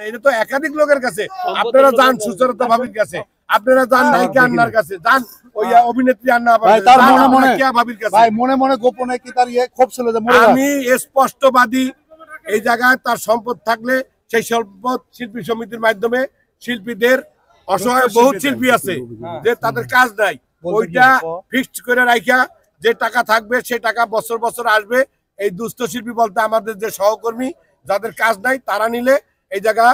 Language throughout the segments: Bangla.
এটা তো একাধিক লোকের কাছে। আপনারা যান সুচরিতা ভাবির কাছে, আপনারা যান নায়িকা আন্নার কাছে, যান ওই অভিনেত্রী আন্না ভাই তার মনে মনে কিয়া ভাবির কাছে। ভাই মনে মনে গোপনে কি তার ক্ষোভ ছিল যে মরে আমি স্পষ্টবাদী, এই জায়গায় তার সম্পদ থাকলে সেই সম্পদ শিল্পী সমিতির মাধ্যমে শিল্পীদের, অসহায় বহু শিল্পী আছে যে তাদের কাজ নাই, ওইটা ফিক্সড করে রাখা যে টাকা থাকবে সেই টাকা বছর বছর আসবে। এই দুস্থ শিল্পী বলতে আমাদের যে সহকর্মী যাদের কাজ নাই তারা নিলে এই জায়গা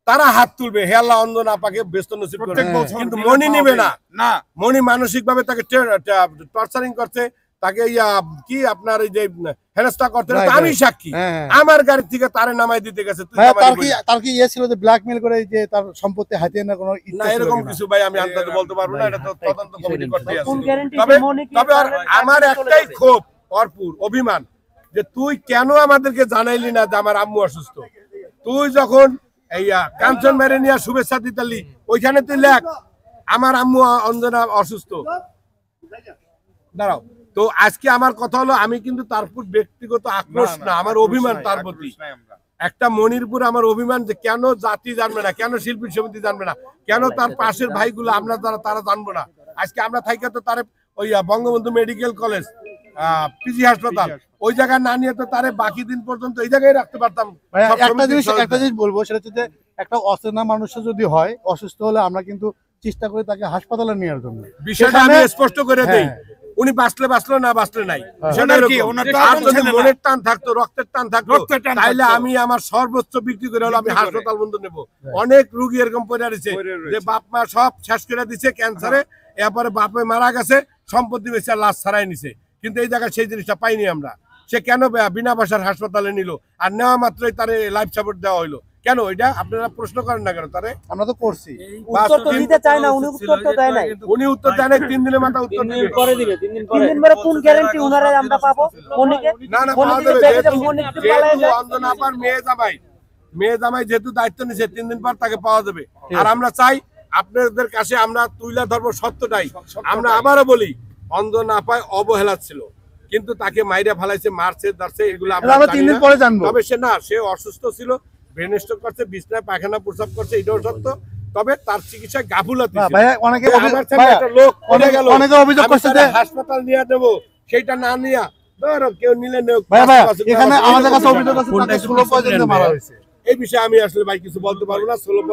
তারা হাত তুলবে, হে আল্লাহ অন্ধ না পাকে ব্যস্ত নসিব করবে। কিন্তু মনি নিবে না, মনি মানসিক ভাবে তাকে টর্চারিং করছে, তাকে কি আপনার এই যে হেনস্থা করতে, আমি সাক্ষী। আমার গাড়ি থেকে তারে নামাই দিতে গেছে। তার কি ইয়ে ছিল যে ব্ল্যাকমেল করে যে তার সম্পত্তি হাতিয়ে না কোনো না, এরকম কিছু ভাই আমি আন্দাজে বলতে পারবো না, এটা তো তদন্ত কমিটি করতে আছে। তবে আমার একটাই ক্ষোভ, ভরপুর অভিমান, যে তুই কেন আমাদেরকে জানাইলি না যে আমার আম্মু অসুস্থ। তুই যখন এই কাঞ্চন মেরে নিয়ে শুভেচ্ছা দিতালি, ওইখানে তুই লেখ আমার আম্মু অঞ্জনা অসুস্থ। দাঁড়াও, তো আজকে আমার কথা হলো, আমি কিন্তু তার প্রতি ব্যক্তিগত আক্রোশ না, আমার অভিমান তার প্রতি। একটা মনিরপুর আমার অভিমান, যে কেন জাতি জানবে না, কেন শিল্পী সমিতি জানবে না, কেন তার পাশের ভাইগুলো আমরা তারা জানবো না। আজকে আমরা থাকি তো তার ওই বঙ্গবন্ধু মেডিকেল কলেজ, পিজি হাসপাতাল, ওই জায়গায় না নিয়ে তো তারে বাকি দিন পর্যন্ত এই জায়গায় রাখতে পারতাম। একটা জিনিস বলবো, সেটা হচ্ছে যে একটা অচেনা মানুষ যদি হয় অসুস্থ হলে আমরা কিন্তু চেষ্টা করি তাকে হাসপাতালে নেওয়ার জন্য। বিষয়টা আমি স্পষ্ট করে দেই, উনি বাঁচলে বাঁচলো, না বাঁচলে নাই। মনের টান থাকতো, রক্তের টান থাকতো, তাইলে আমি আমার সর্বোচ্চ বিক্রি করে হলো আমি হাসপাতাল বন্ধ নেবো। অনেক রুগী এরকম পড়ে আছে যে বাপ মা সব শেষ করে দিছে ক্যান্সারে, এরপরে বাপে মারা গেছে, সম্পত্তি বেঁচে লাশ ছাড়াই নিছে, কিন্তু এই জায়গায় সেই জিনিসটা পাইনি আমরা। সে কেন বিনা পয়সার হাসপাতালে নিল, আর নেওয়া মাত্রই তারে লাইফ সাপোর্ট দেওয়া হইলো কেন? এটা আপনারা প্রশ্ন করেন না কেন? তারে আমরা তো করছি, উত্তর তো দিতে চায় না, উনি উত্তর তো দেয় নাই। উনি উত্তর দেয় নাই, 3 দিনের মাথা উত্তর দিবে, পরে দিবে 3 দিন পরে কোন গ্যারান্টি উনারে আমরা পাবো? মনিকে না না পাওয়া যাবে, যেহেতু অঞ্জনা আপার মেয়ে জামাই যেহেতু দায়িত্ব নিছে, 3 দিন পর তাকে পাওয়া যাবে। আর আমরা চাই আপনাদের কাছে আমরা তুইলা ধরবো সত্যটাই। আমরা আবারও বলি, অঞ্জনা আপায় অবহেলা ছিল, কিন্তু তাকে মাইরা ফেলাইছে, মারছে, দাঁড়ছে, এগুলো আমরা 3 দিন পরে জানবো। তবে সে অসুস্থ ছিল, ব্রেন স্ট্রোক করছে, বিছনায় পায়খানা প্রস্রাব করছে, এটাও সত্য। তবে তার চিকিৎসায় গাফুলতি ছিল। অনেকে অভিযোগ করছে যে হাসপাতাল নিয়ে দেবো, সেইটা না নিয়ে ধরো কেউ নিলে এখানে আমাদের কাছে অভিযোগ আছে তাকে 16 পয়সা মারা হয়েছে। এই বিষয়ে আমি আসলে ভাই কিছু বলতে পারবো না। 16